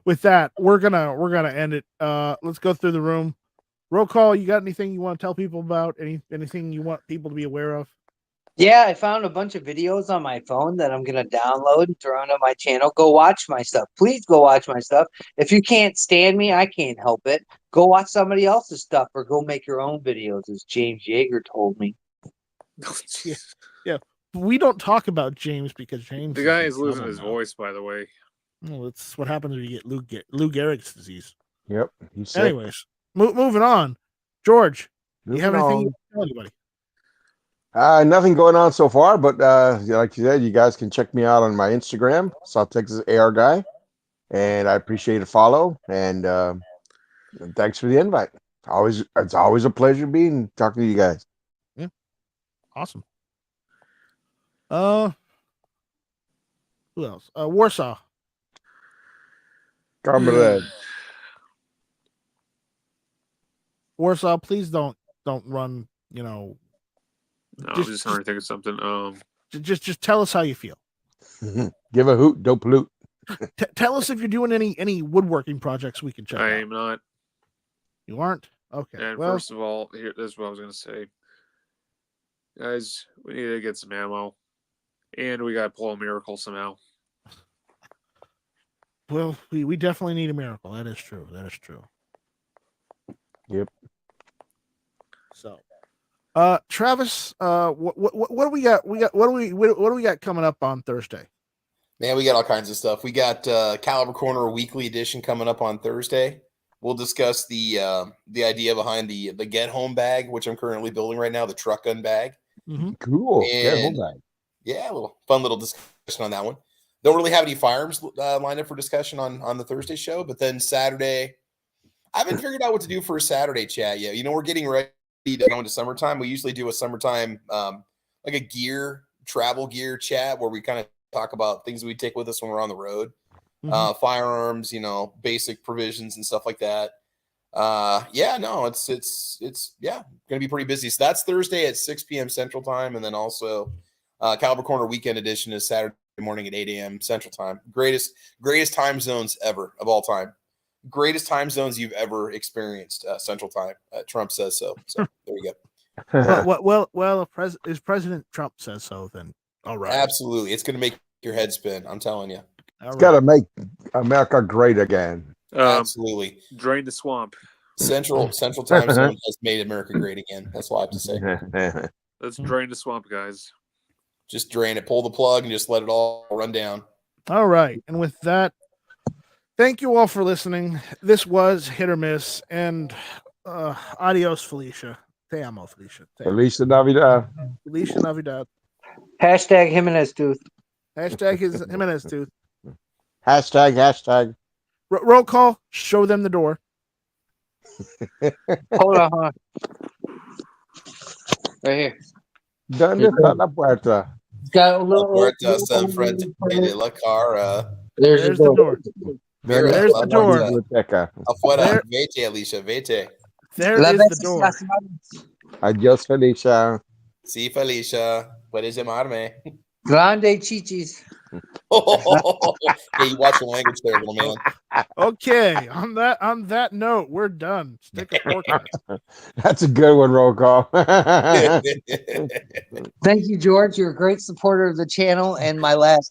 S2: with that, we're gonna end it. Let's go through the room. Roll call. You got anything you want to tell people about? Anything you want people to be aware of?
S1: Yeah, I found a bunch of videos on my phone that I'm going to download and throw onto my channel. Go watch my stuff. Please go watch my stuff. If you can't stand me, I can't help it. Go watch somebody else's stuff or go make your own videos, as James Yeager told me.
S2: Yeah. We don't talk about James because James...
S3: The guy is losing his voice, by the way.
S2: Well, that's what happens when you get Lou Gehrig's disease.
S5: Yep.
S2: Anyways, moving on. George, you have anything you want to tell anybody?
S5: Nothing going on so far, but like you said, you guys can check me out on my Instagram, South Texas AR Guy, and I appreciate a follow. And thanks for the invite. It's always a pleasure talking to you guys.
S2: Yeah, awesome. Who else? Warsaw.
S5: Comrade.
S2: Warsaw, please don't run.
S3: No, I'm just trying to think of something.
S2: Just tell us how you feel.
S5: Give a hoot, don't pollute.
S2: Tell us if you're doing any woodworking projects we can check out.
S3: I am not.
S2: You aren't? Okay.
S3: And
S2: well,
S3: first of all, this is what I was going to say. Guys, we need to get some ammo. And we got to pull a miracle somehow.
S2: Well, we definitely need a miracle. That is true.
S5: Yep.
S2: So, Travis, what do we got? What do we got coming up on Thursday?
S4: Man, we got all kinds of stuff. We got Caliber Corner Weekly Edition coming up on Thursday. We'll discuss the idea behind the Get Home bag, which I'm currently building right now, the truck gun bag.
S2: Mm-hmm.
S5: Cool.
S4: And,
S5: Get Home bag.
S4: Yeah, a fun little discussion on that one. Don't really have any firearms lined up for discussion on the Thursday show, but then Saturday, I haven't figured out what to do for a Saturday chat yet. We're getting ready to go into summertime. We usually do a summertime, like a travel gear chat where we kind of talk about things we take with us when we're on the road, firearms, basic provisions and stuff like that. It's gonna be pretty busy. So that's Thursday at 6 p.m. Central Time, and then also Caliber Corner Weekend Edition is Saturday morning at 8 a.m. Central Time. Greatest time zones ever of all time. Greatest time zones you've ever experienced. Central Time. Trump says so. So there you
S2: go. Well, if President Trump says so, then all right.
S4: Absolutely, it's gonna make your head spin. I'm telling you.
S5: It's gotta make America great again.
S4: Absolutely.
S3: Drain the swamp.
S4: Central Time Zone has made America great again. That's all I have to say.
S3: Let's drain the swamp, guys.
S4: Just drain it, pull the plug, and just let it all run down.
S2: All right. And with that, thank you all for listening. This was Hit or Miss, and adios, Felicia. Te amo, Felicia.
S5: Felicia Navidad.
S2: Felicia Navidad.
S1: Hashtag Jimenez Tooth.
S2: Hashtag is Jimenez Tooth.
S5: Hashtag.
S2: Roll call. Show them the door.
S1: Hold on. Right here.
S5: ¿Dónde está la puerta?
S1: Got a little.
S4: Puerta está enfrente de la cara.
S2: There's the door. There's the door.
S4: Afuera. Vete, Alicia. Vete.
S2: There is the door.
S5: Adiós, Felicia.
S4: Sí, Felicia. Puedes llamarme.
S1: Grande chichis.
S4: Hey, you watch your language there, little man.
S2: Okay, on that note, we're done. Stick a fork in it.
S5: That's a good one, roll call.
S1: Thank you, George. You're a great supporter of the channel and my last